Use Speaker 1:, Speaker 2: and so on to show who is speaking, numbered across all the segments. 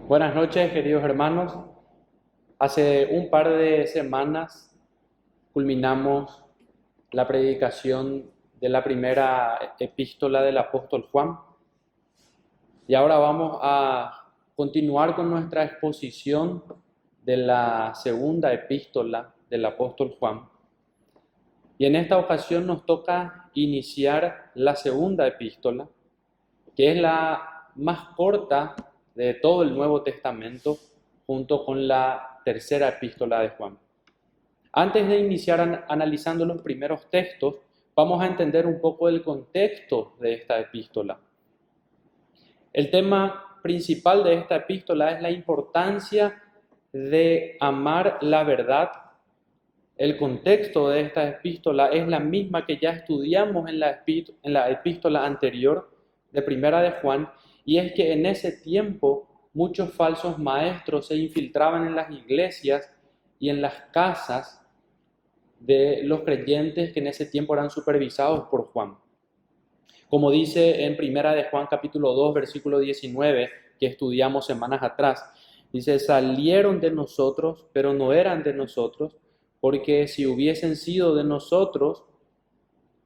Speaker 1: Buenas noches, queridos hermanos. Hace un par de semanas culminamos la predicación de la primera epístola del apóstol Juan y ahora vamos a continuar con nuestra exposición de la segunda epístola del apóstol Juan. Y en esta ocasión nos toca iniciar la segunda epístola, que es la más corta de todo el Nuevo Testamento, junto con la tercera epístola de Juan. Antes de iniciar analizando los primeros textos, vamos a entender un poco el contexto de esta epístola. El tema principal de esta epístola es la importancia de amar la verdad. El contexto de esta epístola es la misma que ya estudiamos en la epístola anterior de Primera de Juan, y es que en ese tiempo muchos falsos maestros se infiltraban en las iglesias y en las casas de los creyentes que en ese tiempo eran supervisados por Juan. Como dice en Primera de Juan capítulo 2, versículo 19, que estudiamos semanas atrás, dice: salieron de nosotros, pero no eran de nosotros, porque si hubiesen sido de nosotros,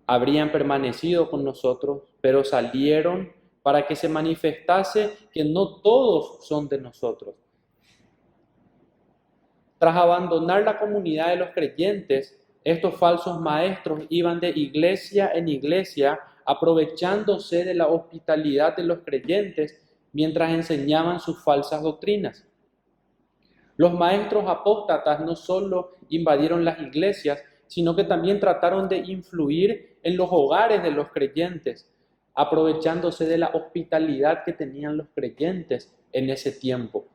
Speaker 1: habrían permanecido con nosotros, pero salieron para que se manifestase que no todos son de nosotros. Tras abandonar la comunidad de los creyentes, estos falsos maestros iban de iglesia en iglesia, aprovechándose de la hospitalidad de los creyentes mientras enseñaban sus falsas doctrinas. Los maestros apóstatas no solo invadieron las iglesias, sino que también trataron de influir en los hogares de los creyentes, aprovechándose de la hospitalidad que tenían los creyentes en ese tiempo.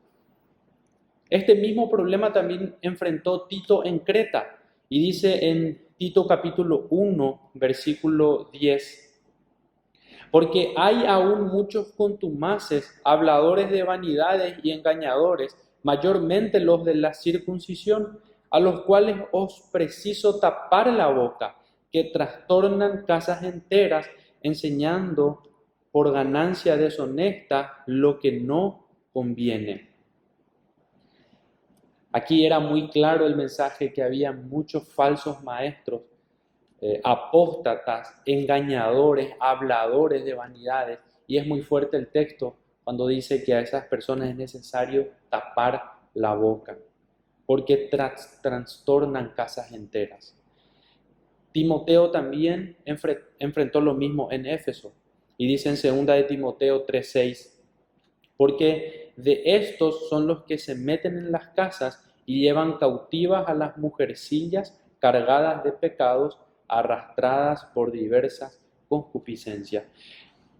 Speaker 1: Este mismo problema también enfrentó Tito en Creta, y dice en Tito capítulo 1, versículo 10, porque hay aún muchos contumaces, habladores de vanidades y engañadores, mayormente los de la circuncisión, a los cuales os preciso tapar la boca, que trastornan casas enteras, enseñando por ganancia deshonesta lo que no conviene. Aquí era muy claro el mensaje que había muchos falsos maestros, apóstatas, engañadores, habladores de vanidades, y es muy fuerte el texto cuando dice que a esas personas es necesario tapar la boca, porque trastornan casas enteras. Timoteo también enfrentó lo mismo en Éfeso, y dice en 2 de Timoteo 3:6, porque de estos son los que se meten en las casas y llevan cautivas a las mujercillas cargadas de pecados, arrastradas por diversas concupiscencias.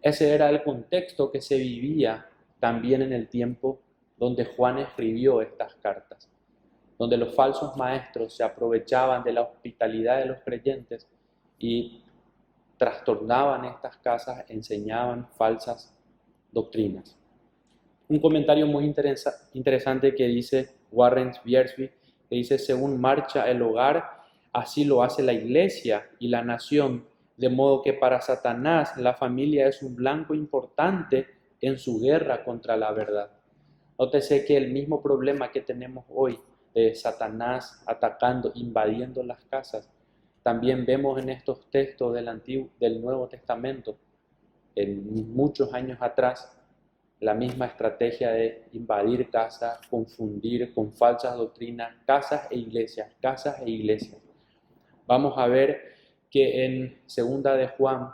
Speaker 1: Ese era el contexto que se vivía también en el tiempo donde Juan escribió estas cartas, donde los falsos maestros se aprovechaban de la hospitalidad de los creyentes y trastornaban estas casas, enseñaban falsas doctrinas. Un comentario muy interesante que dice Warren Wiersbe, que dice: según marcha el hogar, así lo hace la iglesia y la nación, de modo que para Satanás la familia es un blanco importante en su guerra contra la verdad. Nótese que el mismo problema que tenemos hoy de Satanás atacando, invadiendo las casas, también vemos en estos textos del Nuevo Testamento, en muchos años atrás, la misma estrategia de invadir casas, confundir con falsas doctrinas casas e iglesias, casas e iglesias. Vamos a ver que en 2 de Juan,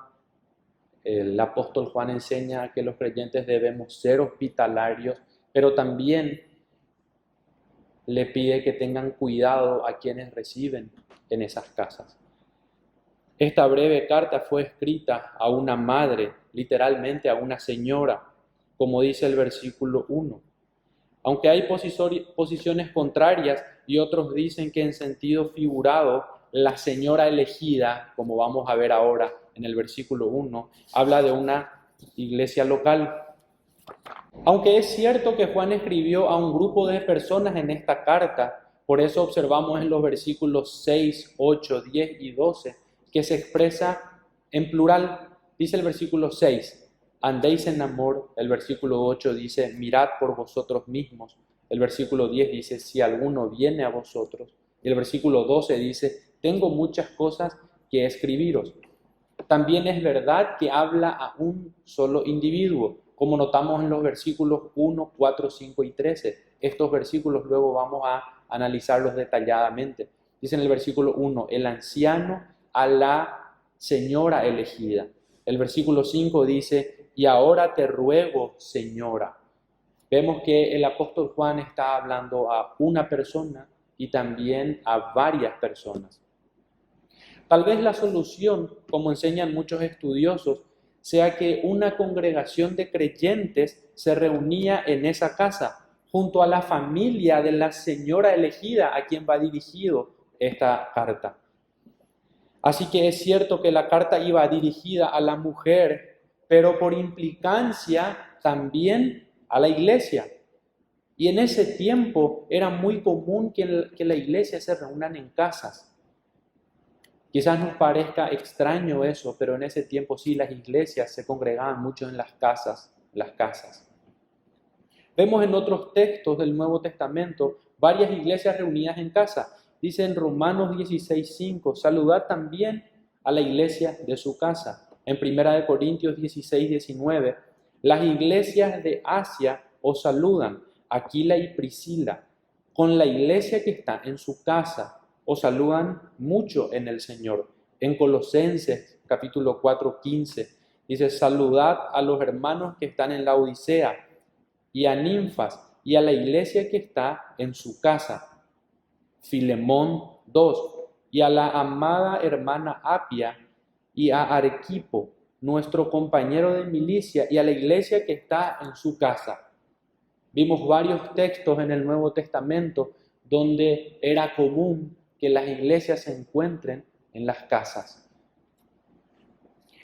Speaker 1: el apóstol Juan enseña que los creyentes debemos ser hospitalarios, pero también le pide que tengan cuidado a quienes reciben en esas casas. Esta breve carta fue escrita a una madre, literalmente a una señora, como dice el versículo 1. Aunque hay posiciones contrarias y otros dicen que en sentido figurado, la señora elegida, como vamos a ver ahora en el versículo 1, habla de una iglesia local. Aunque es cierto que Juan escribió a un grupo de personas en esta carta, por eso observamos en los versículos 6, 8, 10 y 12 que se expresa en plural. Dice el versículo 6, andéis en amor. El versículo 8 dice, mirad por vosotros mismos. El versículo 10 dice, si alguno viene a vosotros. Y el versículo 12 dice, tengo muchas cosas que escribiros. También es verdad que habla a un solo individuo, como notamos en los versículos 1, 4, 5 y 13. Estos versículos luego vamos a analizarlos detalladamente. Dice en el versículo 1, el anciano a la señora elegida. El versículo 5 dice, y ahora te ruego, señora. Vemos que el apóstol Juan está hablando a una persona y también a varias personas. Tal vez la solución, como enseñan muchos estudiosos, sea que una congregación de creyentes se reunía en esa casa, junto a la familia de la señora elegida a quien va dirigido esta carta. Así que es cierto que la carta iba dirigida a la mujer, pero por implicancia también a la iglesia. Y en ese tiempo era muy común que la iglesia se reúnan en casas. Quizás nos parezca extraño eso, pero en ese tiempo sí las iglesias se congregaban mucho en las casas. Vemos en otros textos del Nuevo Testamento varias iglesias reunidas en casa. Dice en Romanos 16:5, saludad también a la iglesia de su casa. En 1 Corintios 16:19, las iglesias de Asia os saludan, Aquila y Priscila, con la iglesia que está en su casa. Os saludan mucho en el Señor. En Colosenses capítulo 4:15 dice, saludad a los hermanos que están en la Odisea y a Ninfas y a la iglesia que está en su casa. Filemón 2, y a la amada hermana Apia y a Arquipo, nuestro compañero de milicia, y a la iglesia que está en su casa. Vimos varios textos en el Nuevo Testamento donde era común que las iglesias se encuentren en las casas.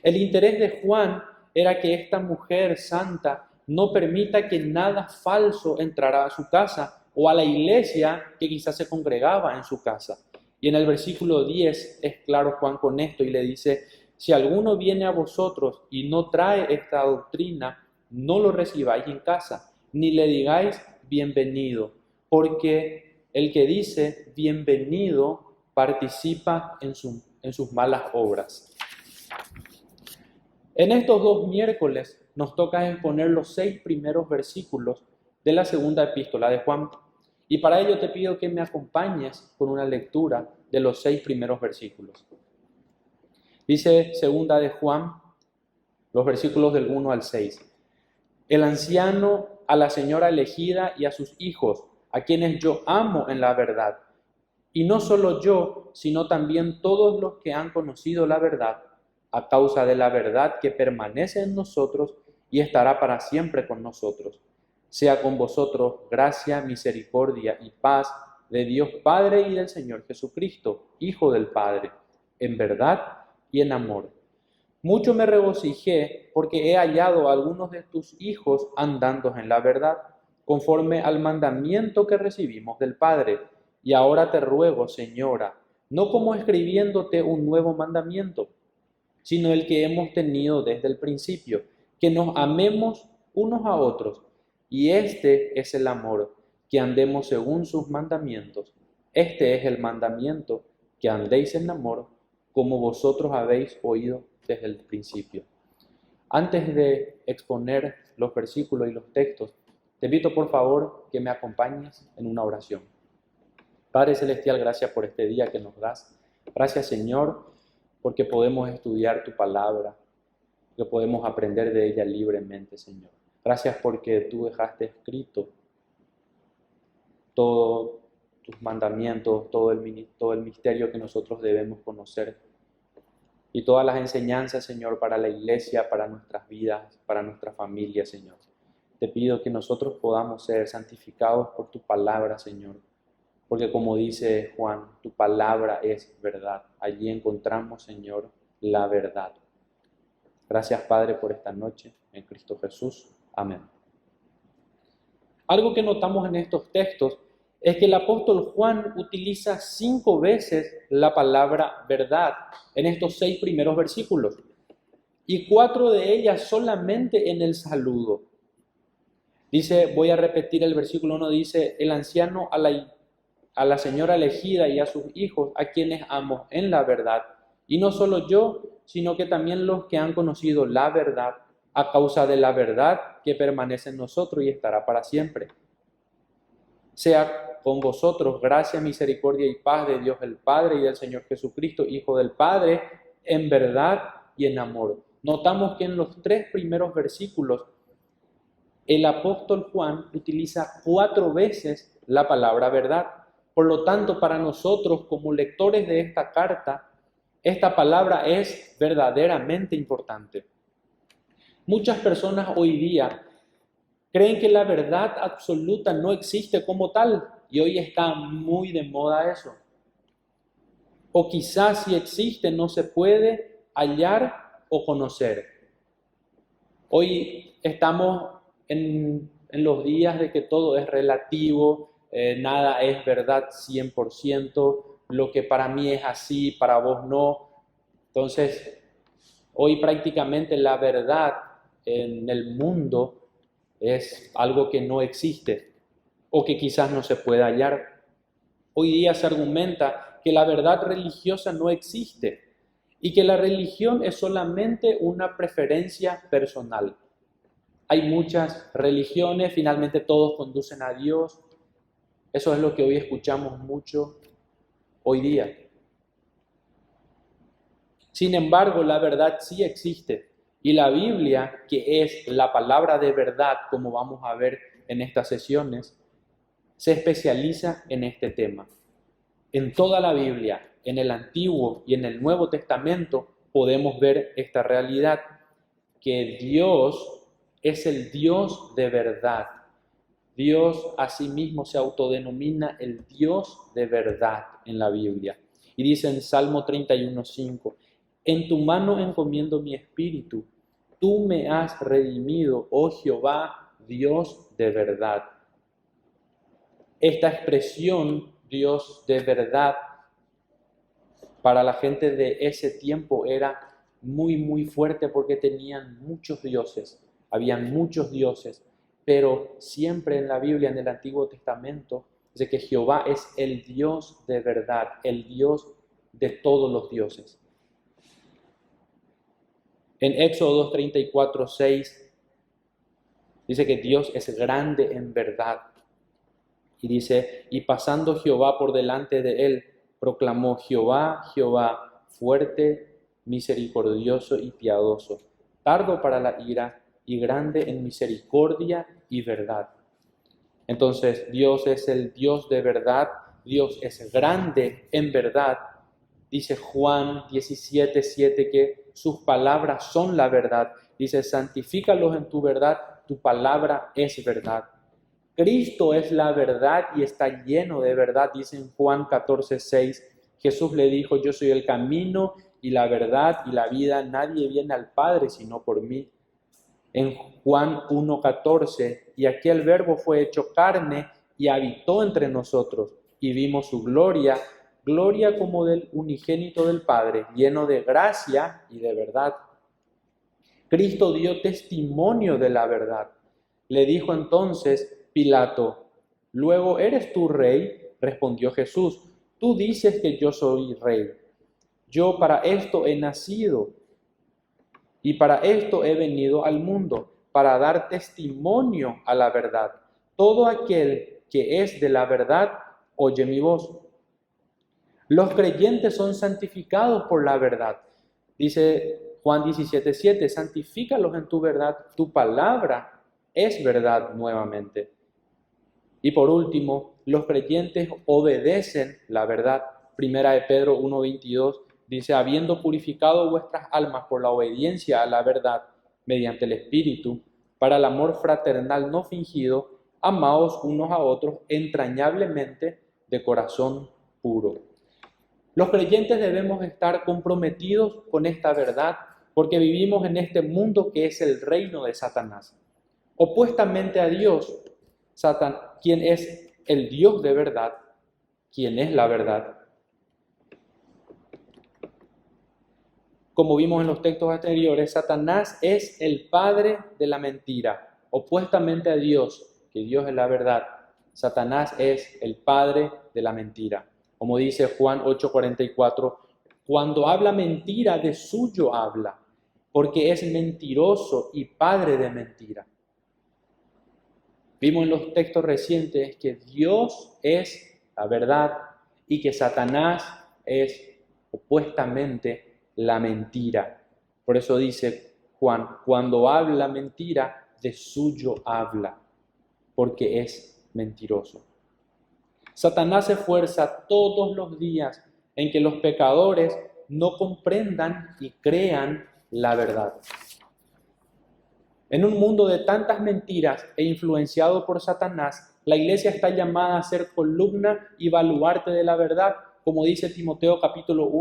Speaker 1: El interés de Juan era que esta mujer santa no permita que nada falso entrara a su casa o a la iglesia que quizás se congregaba en su casa. Y en el versículo 10 es claro Juan con esto y le dice, si alguno viene a vosotros y no trae esta doctrina, no lo recibáis en casa, ni le digáis bienvenido, porque el que dice bienvenido participa en sus malas obras. En estos 2 miércoles nos toca exponer los 6 primeros versículos de la segunda epístola de Juan. Y para ello te pido que me acompañes con una lectura de los 6 primeros versículos. Dice segunda de Juan, los versículos del 1 al 6. El anciano a la señora elegida y a sus hijos, a quienes yo amo en la verdad. Y no solo yo, sino también todos los que han conocido la verdad, a causa de la verdad que permanece en nosotros y estará para siempre con nosotros. Sea con vosotros gracia, misericordia y paz de Dios Padre y del Señor Jesucristo, Hijo del Padre, en verdad y en amor. Mucho me regocijé porque he hallado a algunos de tus hijos andando en la verdad, conforme al mandamiento que recibimos del Padre. Y ahora te ruego, Señora, no como escribiéndote un nuevo mandamiento, sino el que hemos tenido desde el principio, que nos amemos unos a otros. Y este es el amor, que andemos según sus mandamientos. Este es el mandamiento, que andéis en amor, como vosotros habéis oído desde el principio. Antes de exponer los versículos y los textos, te invito por favor que me acompañes en una oración. Padre Celestial, gracias por este día que nos das. Gracias, Señor, porque podemos estudiar tu palabra, que podemos aprender de ella libremente, Señor. Gracias porque tú dejaste escrito todos tus mandamientos, todo el misterio que nosotros debemos conocer y todas las enseñanzas, Señor, para la iglesia, para nuestras vidas, para nuestra familia, Señor. Te pido que nosotros podamos ser santificados por tu palabra, Señor, porque como dice Juan, tu palabra es verdad. Allí encontramos, Señor, la verdad. Gracias, Padre, por esta noche, en Cristo Jesús. Amén. Algo que notamos en estos textos es que el apóstol Juan utiliza 5 veces la palabra verdad en estos 6 primeros versículos. y 4 de ellas solamente en el saludo. Dice, voy a repetir el versículo 1, dice, el anciano a la señora elegida y a sus hijos, a quienes amo en la verdad. Y no solo yo, sino que también los que han conocido la verdad, a causa de la verdad que permanece en nosotros y estará para siempre. Sea con vosotros gracia, misericordia y paz de Dios el Padre y del Señor Jesucristo, Hijo del Padre, en verdad y en amor. Notamos que en los 3 primeros versículos el apóstol Juan utiliza 4 veces la palabra verdad. Por lo tanto, para nosotros como lectores de esta carta, esta palabra es verdaderamente importante. Muchas personas hoy día creen que la verdad absoluta no existe como tal y hoy está muy de moda eso. O quizás si existe no se puede hallar o conocer. Hoy estamos en los días de que todo es relativo, nada es verdad 100%, lo que para mí es así, para vos no. Entonces, hoy prácticamente la verdad en el mundo es algo que no existe o que quizás no se pueda hallar. Hoy día se argumenta que la verdad religiosa no existe y que la religión es solamente una preferencia personal. Hay muchas religiones, finalmente todos conducen a Dios. Eso es lo que hoy escuchamos mucho hoy día. Sin embargo, la verdad sí existe. Y la Biblia, que es la palabra de verdad, como vamos a ver en estas sesiones, se especializa en este tema. En toda la Biblia, en el Antiguo y en el Nuevo Testamento, podemos ver esta realidad, que Dios es el Dios de verdad. Dios asimismo se autodenomina el Dios de verdad en la Biblia. Y dice en Salmo 31:5, en tu mano encomiendo mi espíritu, tú me has redimido, oh Jehová, Dios de verdad. Esta expresión, Dios de verdad, para la gente de ese tiempo era muy fuerte porque tenían muchos dioses, habían muchos dioses, pero siempre en la Biblia, en el Antiguo Testamento, dice que Jehová es el Dios de verdad, el Dios de todos los dioses. En Éxodo 34:6 dice que Dios es grande en verdad. Y dice, y pasando Jehová por delante de él, proclamó Jehová, Jehová, fuerte, misericordioso y piadoso, tardo para la ira y grande en misericordia y verdad. Entonces, Dios es el Dios de verdad, Dios es grande en verdad. Dice Juan 17:7 que sus palabras son la verdad. Dice, santifícalos en tu verdad, tu palabra es verdad. Cristo es la verdad y está lleno de verdad, dice en Juan 14:6. Jesús le dijo, yo soy el camino y la verdad y la vida, nadie viene al Padre sino por mí. En Juan 1:14, y aquel verbo fue hecho carne y habitó entre nosotros, y vimos su gloria, gloria como del unigénito del Padre, lleno de gracia y de verdad. Cristo dio testimonio de la verdad. Le dijo entonces Pilato, luego, ¿eres tú rey? Respondió Jesús, tú dices que yo soy rey. Yo para esto he nacido y para esto he venido al mundo, para dar testimonio a la verdad. Todo aquel que es de la verdad, oye mi voz. Los creyentes son santificados por la verdad. Dice Juan 17:7, santifícalos en tu verdad, tu palabra es verdad nuevamente. Y por último, los creyentes obedecen la verdad. Primera de Pedro 1:22 dice, habiendo purificado vuestras almas por la obediencia a la verdad mediante el Espíritu, para el amor fraternal no fingido, amaos unos a otros entrañablemente de corazón puro. Los creyentes debemos estar comprometidos con esta verdad porque vivimos en este mundo que es el reino de Satanás. Opuestamente a Dios, quien es el Dios de verdad, quien es la verdad. Como vimos en los textos anteriores, Satanás es el padre de la mentira. Opuestamente a Dios, que Dios es la verdad, Satanás es el padre de la mentira. Como dice Juan 8:44, cuando habla mentira, de suyo habla, porque es mentiroso y padre de mentira. Vimos en los textos recientes que Dios es la verdad y que Satanás es opuestamente la mentira. Por eso dice Juan, cuando habla mentira, de suyo habla, porque es mentiroso. Satanás se esfuerza todos los días en que los pecadores no comprendan y crean la verdad. En un mundo de tantas mentiras e influenciado por Satanás, la iglesia está llamada a ser columna y baluarte de la verdad, como dice Timoteo capítulo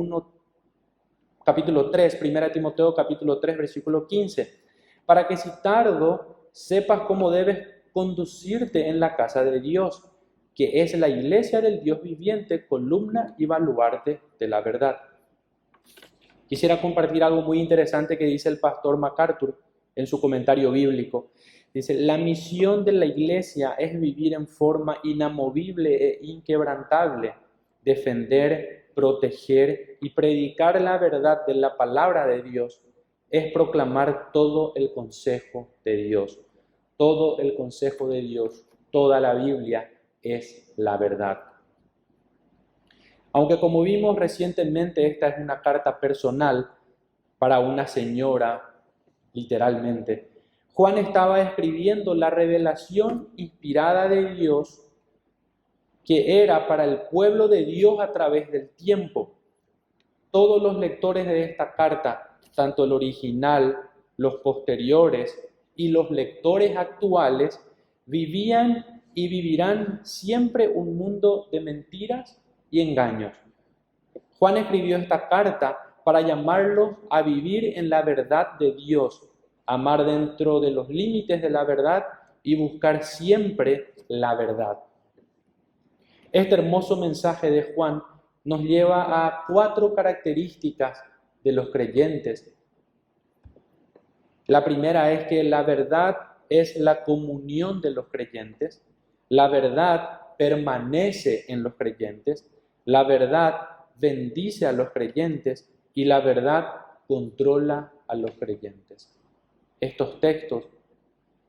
Speaker 1: 3, 1 Timoteo capítulo 3, versículo 15, para que si tardo sepas cómo debes conducirte en la casa de Dios, que es la iglesia del Dios viviente, columna y baluarte de la verdad. Quisiera compartir algo muy interesante que dice el pastor MacArthur en su comentario bíblico. Dice, la misión de la iglesia es vivir en forma inamovible e inquebrantable, defender, proteger y predicar la verdad de la palabra de Dios, es proclamar todo el consejo de Dios. Todo el consejo de Dios, toda la Biblia es la verdad. Aunque como vimos recientemente, esta es una carta personal para una señora, literalmente. Juan estaba escribiendo la revelación inspirada de Dios que era para el pueblo de Dios a través del tiempo. Todos los lectores de esta carta, tanto el original, los posteriores y los lectores actuales, vivían y vivirán siempre un mundo de mentiras y engaños. Juan escribió esta carta para llamarlos a vivir en la verdad de Dios, amar dentro de los límites de la verdad y buscar siempre la verdad. Este hermoso mensaje de Juan nos lleva a 4 características de los creyentes. La primera es que la verdad es la comunión de los creyentes, la verdad permanece en los creyentes, la verdad bendice a los creyentes y la verdad controla a los creyentes. Estos textos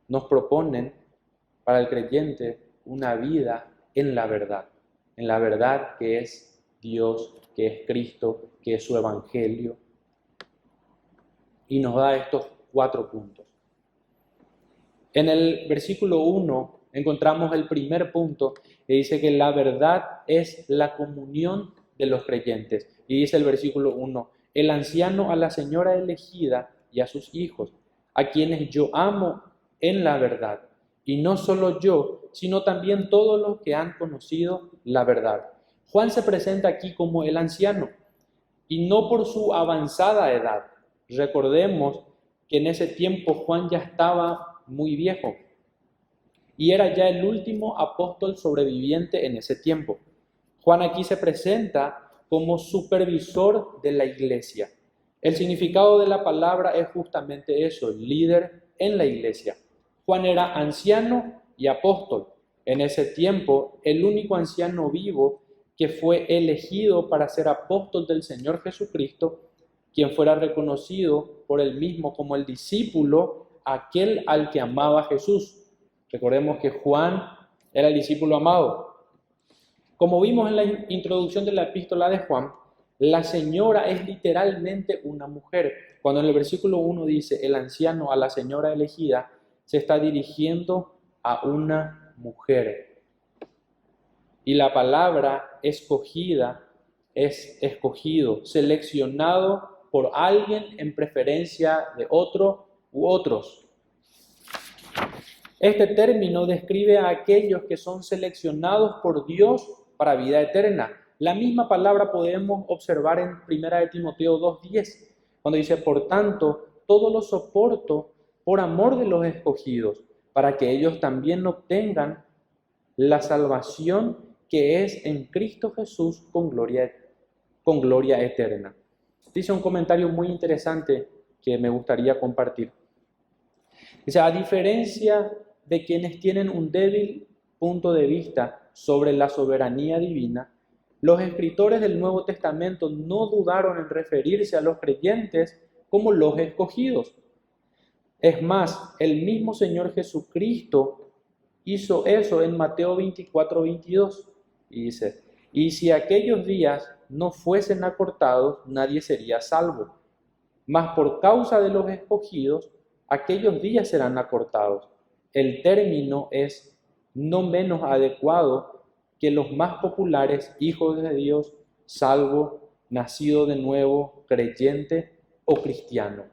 Speaker 1: nos proponen para el creyente una vida en la verdad que es Dios, que es Cristo, que es su evangelio. Y nos da estos 4 puntos. En el versículo 1 encontramos el primer punto que dice que la verdad es la comunión de los creyentes. Y dice el versículo 1, el anciano a la señora elegida y a sus hijos, a quienes yo amo en la verdad. Y no solo yo, sino también todos los que han conocido la verdad. Juan se presenta aquí como el anciano, y no por su avanzada edad. Recordemos que en ese tiempo Juan ya estaba muy viejo y era ya el último apóstol sobreviviente en ese tiempo. Juan aquí se presenta como supervisor de la iglesia. El significado de la palabra es justamente eso, líder en la iglesia. Juan era anciano y apóstol. En ese tiempo, el único anciano vivo que fue elegido para ser apóstol del Señor Jesucristo, quien fuera reconocido por él mismo como el discípulo, aquel al que amaba Jesús. Recordemos que Juan era el discípulo amado. Como vimos en la introducción de la epístola de Juan, la señora es literalmente una mujer. Cuando en el versículo 1 dice el anciano a la señora elegida, se está dirigiendo a una mujer. Y la palabra escogida es escogido, seleccionado por alguien en preferencia de otro u otros. Este término describe a aquellos que son seleccionados por Dios para vida eterna. La misma palabra podemos observar en 1 Timoteo 2:10, cuando dice, por tanto, todo lo soporto por amor de los escogidos, para que ellos también obtengan la salvación que es en Cristo Jesús con gloria eterna. Dice un comentario muy interesante que me gustaría compartir. Dice, a diferencia de quienes tienen un débil punto de vista sobre la soberanía divina, los escritores del Nuevo Testamento no dudaron en referirse a los creyentes como los escogidos. Es más, el mismo Señor Jesucristo hizo eso en Mateo 24:22. Y dice, y si aquellos días no fuesen acortados, nadie sería salvo. Mas por causa de los escogidos, aquellos días serán acortados. El término es no menos adecuado que los más populares hijos de Dios, salvo, nacido de nuevo, creyente o cristiano.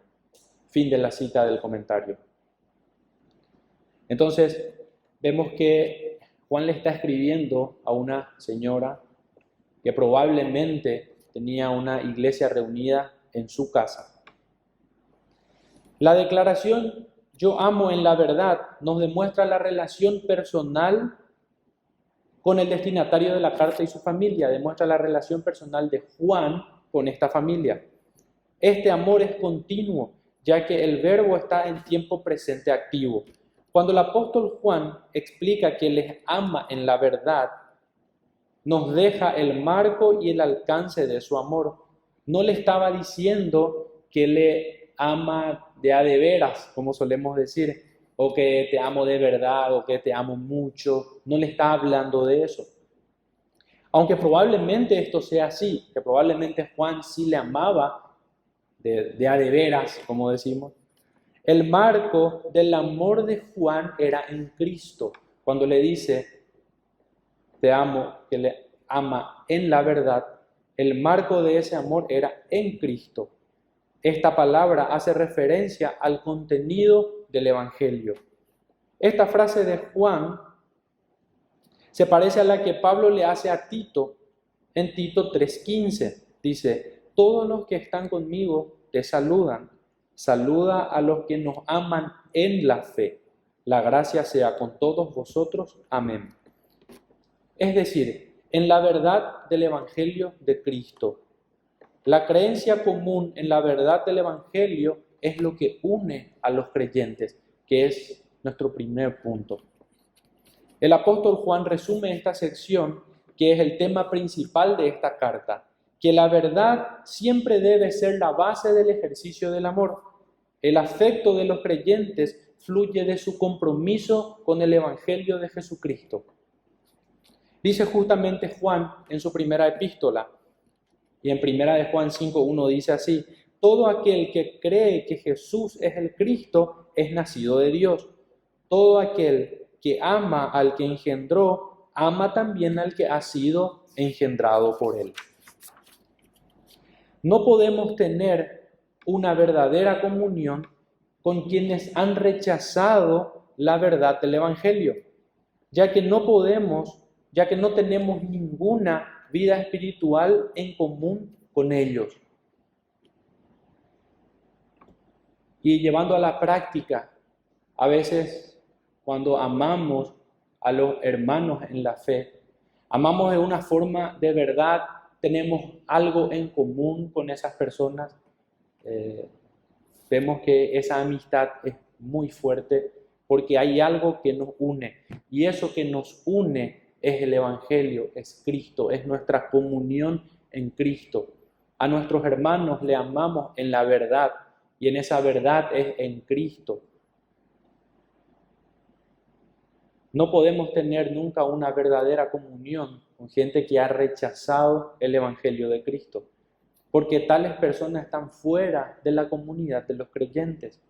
Speaker 1: Fin de la cita del comentario. Entonces, vemos que Juan le está escribiendo a una señora que probablemente tenía una iglesia reunida en su casa. La declaración "yo amo en la verdad" nos demuestra la relación personal con el destinatario de la carta y su familia, demuestra la relación personal de Juan con esta familia. Este amor es continuo, ya que el verbo está en tiempo presente activo. Cuando el apóstol Juan explica que les ama en la verdad, nos deja el marco y el alcance de su amor. No le estaba diciendo que le ama de a de veras, como solemos decir, o que te amo de verdad, o que te amo mucho. No le está hablando de eso. Aunque probablemente esto sea así, que probablemente Juan sí le amaba de a de veras, como decimos. El marco del amor de Juan era en Cristo. Cuando le dice, te amo, que le ama en la verdad, el marco de ese amor era en Cristo. Esta palabra hace referencia al contenido del Evangelio. Esta frase de Juan se parece a la que Pablo le hace a Tito en Tito 3:15. Dice, todos los que están conmigo te saludan. Saluda a los que nos aman en la fe. La gracia sea con todos vosotros. Amén. Es decir, en la verdad del Evangelio de Cristo. La creencia común en la verdad del Evangelio es lo que une a los creyentes, que es nuestro primer punto. El apóstol Juan resume esta sección, que es el tema principal de esta carta, que la verdad siempre debe ser la base del ejercicio del amor. El afecto de los creyentes fluye de su compromiso con el Evangelio de Jesucristo. Dice justamente Juan en su primera epístola, y en primera de Juan 5:1 dice así, todo aquel que cree que Jesús es el Cristo es nacido de Dios. Todo aquel que ama al que engendró, ama también al que ha sido engendrado por él. No podemos tener una verdadera comunión con quienes han rechazado la verdad del Evangelio, ya que no tenemos ninguna vida espiritual en común con ellos. Y llevando a la práctica, a veces cuando amamos a los hermanos en la fe, amamos de una forma de verdad, tenemos algo en común con esas personas, vemos que esa amistad es muy fuerte porque hay algo que nos une, y eso que nos une es el Evangelio, es Cristo, es nuestra comunión en Cristo. A nuestros hermanos le amamos en la verdad, y en esa verdad es en Cristo. No podemos tener nunca una verdadera comunión con gente que ha rechazado el Evangelio de Cristo, porque tales personas están fuera de la comunidad de los creyentes.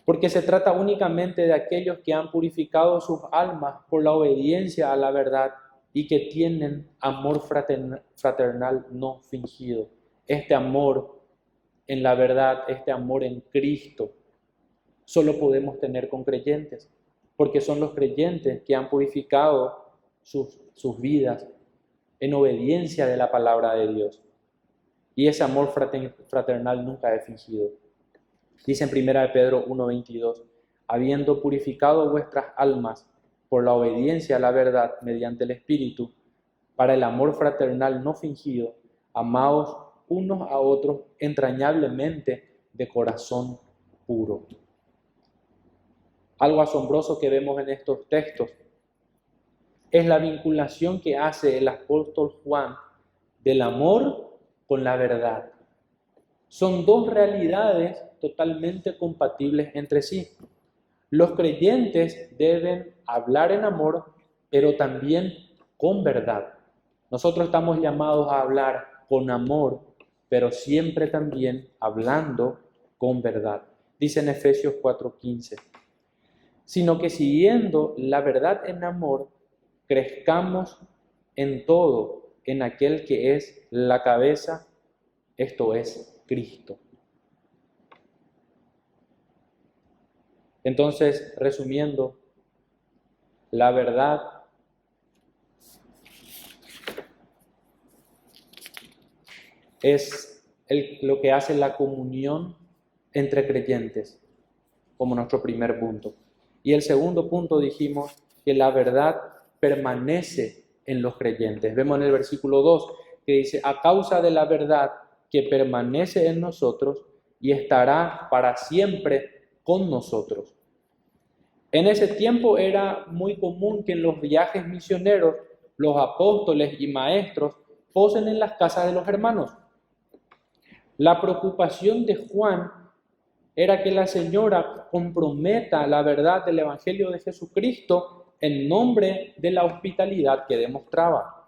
Speaker 1: Porque se trata únicamente de aquellos que han purificado sus almas por la obediencia a la verdad y que tienen amor fraternal no fingido. Este amor en la verdad, este amor en Cristo, solo podemos tener con creyentes, porque son los creyentes que han purificado sus vidas en obediencia de la palabra de Dios. Y ese amor fraternal nunca es fingido. Dice en 1 Pedro 1:22, habiendo purificado vuestras almas por la obediencia a la verdad mediante el Espíritu, para el amor fraternal no fingido, amaos unos a otros entrañablemente de corazón puro. Algo asombroso que vemos en estos textos es la vinculación que hace el apóstol Juan del amor con la verdad. Son dos realidades totalmente compatibles entre sí. Los creyentes deben hablar en amor, pero también con verdad. Nosotros estamos llamados a hablar con amor, pero siempre también hablando con verdad. Dice en Efesios 4:15, sino que siguiendo la verdad en amor, crezcamos en todo en aquel que es la cabeza, esto es Cristo. Entonces, resumiendo, la verdad es lo que hace la comunión entre creyentes, como nuestro primer punto. Y el segundo punto dijimos que la verdad permanece en los creyentes. Vemos en el versículo 2 que dice, a causa de la verdad que permanece en nosotros y estará para siempre con nosotros. En ese tiempo era muy común que en los viajes misioneros los apóstoles y maestros posen en las casas de los hermanos. La preocupación de Juan era que la señora comprometa la verdad del Evangelio de Jesucristo en nombre de la hospitalidad que demostraba.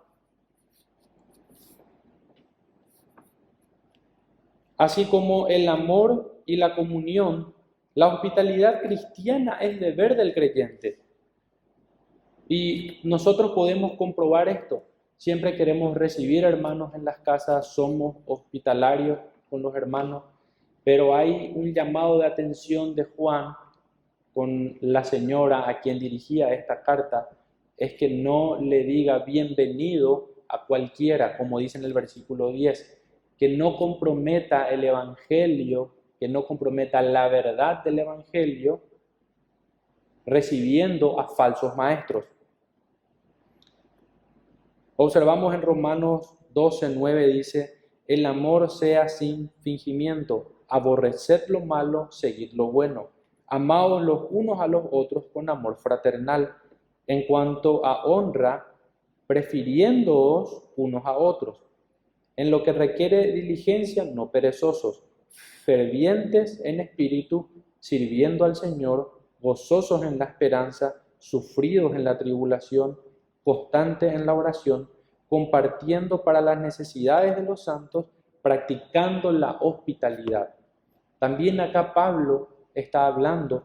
Speaker 1: Así como el amor y la comunión, la hospitalidad cristiana es deber del creyente. Y nosotros podemos comprobar esto. Siempre queremos recibir hermanos en las casas, somos hospitalarios con los hermanos, pero hay un llamado de atención de Juan con la señora a quien dirigía esta carta, es que no le diga bienvenido a cualquiera, como dice en el versículo 10, que no comprometa el Evangelio, que no comprometa la verdad del Evangelio, recibiendo a falsos maestros. Observamos en Romanos 12:9 dice, el amor sea sin fingimiento, aborreced lo malo, seguid lo bueno, amaos los unos a los otros con amor fraternal, en cuanto a honra, prefiriéndoos unos a otros, en lo que requiere diligencia, no perezosos, fervientes en espíritu, sirviendo al Señor, gozosos en la esperanza, sufridos en la tribulación, constantes en la oración, compartiendo para las necesidades de los santos, practicando la hospitalidad. También acá Pablo está hablando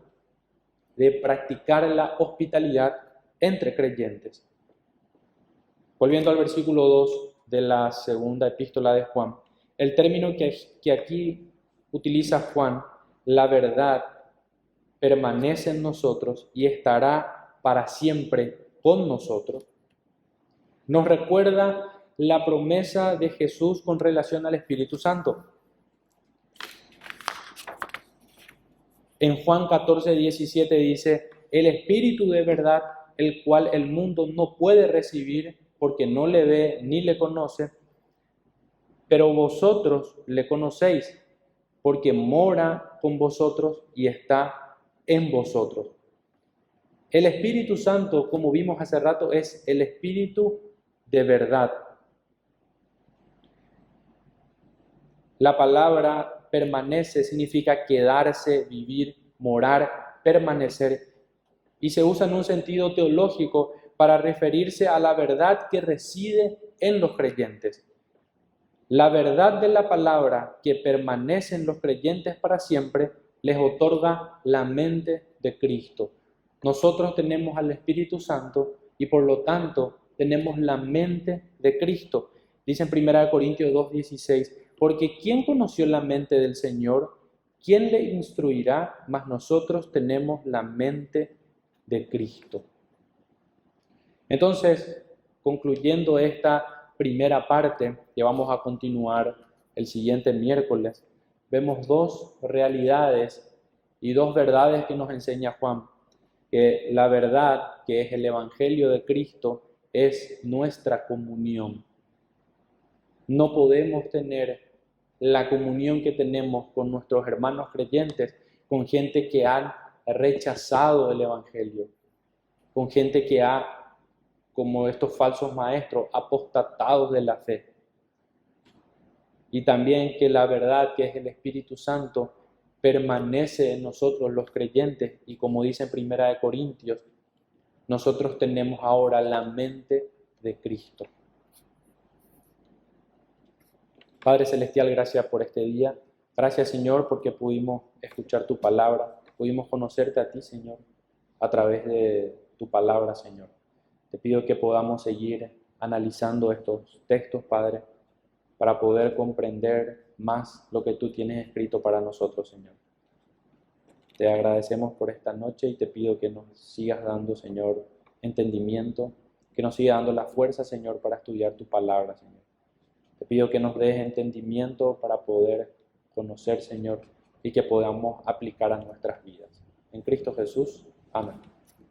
Speaker 1: de practicar la hospitalidad entre creyentes. Volviendo al versículo 2 de la segunda epístola de Juan, el término que aquí utiliza Juan, la verdad, permanece en nosotros y estará para siempre con nosotros, nos recuerda la promesa de Jesús con relación al Espíritu Santo. En Juan 14:17 dice, el Espíritu de verdad, el cual el mundo no puede recibir porque no le ve ni le conoce, pero vosotros le conocéis, porque mora con vosotros y está en vosotros. El Espíritu Santo, como vimos hace rato, es el Espíritu de verdad. La palabra permanece significa quedarse, vivir, morar, permanecer, y se usa en un sentido teológico para referirse a la verdad que reside en los creyentes. La verdad de la palabra que permanece en los creyentes para siempre les otorga la mente de Cristo. Nosotros tenemos al Espíritu Santo y por lo tanto tenemos la mente de Cristo. Dice en 1 Corintios 2:16, porque ¿quién conoció la mente del Señor? ¿Quién le instruirá? Mas nosotros tenemos la mente de Cristo. Entonces, concluyendo esta primera parte, que vamos a continuar el siguiente miércoles, vemos dos realidades y dos verdades que nos enseña Juan. Que la verdad, que es el Evangelio de Cristo, es nuestra comunión. No podemos tener la comunión que tenemos con nuestros hermanos creyentes, con gente que han rechazado el Evangelio, con gente que ha, como estos falsos maestros, apostatado de la fe. Y también que la verdad, que es el Espíritu Santo, permanece en nosotros los creyentes, y como dice en 1 Corintios, nosotros tenemos ahora la mente de Cristo. Padre Celestial, gracias por este día. Gracias, Señor, porque pudimos escuchar tu palabra, pudimos conocerte a ti, Señor, a través de tu palabra, Señor. Te pido que podamos seguir analizando estos textos, Padre, para poder comprender más lo que tú tienes escrito para nosotros, Señor. Te agradecemos por esta noche y te pido que nos sigas dando, Señor, entendimiento, que nos sigas dando la fuerza, Señor, para estudiar tu palabra, Señor. Te pido que nos des entendimiento para poder conocer, Señor, y que podamos aplicar a nuestras vidas. En Cristo Jesús. Amén.